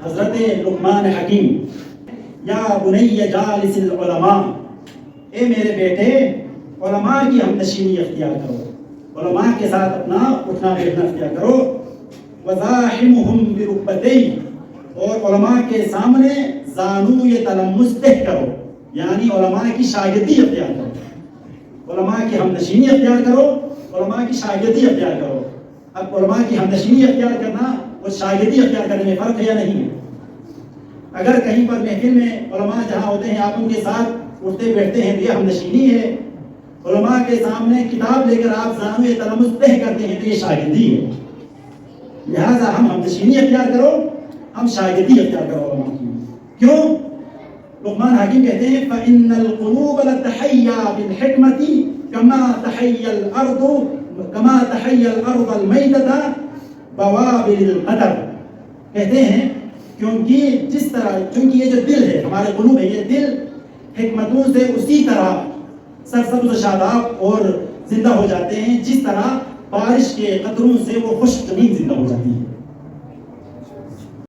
حضرت لقمان حکیم، یا بنی جالس العلماء، اے میرے بیٹے علماء کی ہم نشینی اختیار کرو، علماء کے ساتھ اپنا اٹھنا بیٹھنا اختیار کرو، وزاحمہم برکبتیہ، اور علماء کے سامنے زانوی تلمس طے کرو، یعنی علماء کی شاگردی اختیار کرو، علماء کی ہم نشینی اختیار کرو، علماء کی شاگردی اختیار کرو۔ اب علماء کی ہم نشینی اختیار کرنا اور شاگردی اختیار کرنے میں فرق ہے یا نہیں ہے؟ اگر کہیں پر محفل میں علماء جہاں ہوتے ہیں آپ ان کے ساتھ اٹھتے بیٹھتے ہیں تو یہ ہم نشینی ہے، علماء کے سامنے کتاب لے کر آپ زانوی تلمس طے کرتے ہیں تو یہ شاگردی ہے۔ لہٰذا ہم نشینی اختیار کرو، ہم شاگردی اختیار کرو علماء کی۔ کیوں؟ لقمان حکیم کہتے ہیں فَإِنَّ الْقُلُوبَ لَتَحَيَّا بِالْحِكْمَةِ كَمَا تَحَيَّا الْأَرْضَ الْمَيْتَةَ بَوَابِلِ الْقَدَرِ، کہتے ہیں کیونکہ یہ جو دل ہے، ہمارے قلوب ہے، یہ دل حکمتوں سے اسی طرح سرسبز و شاداب اور زندہ ہو جاتے ہیں جس طرح بارش کے قطروں سے وہ خشک زمین زندہ ہو جاتی ہے۔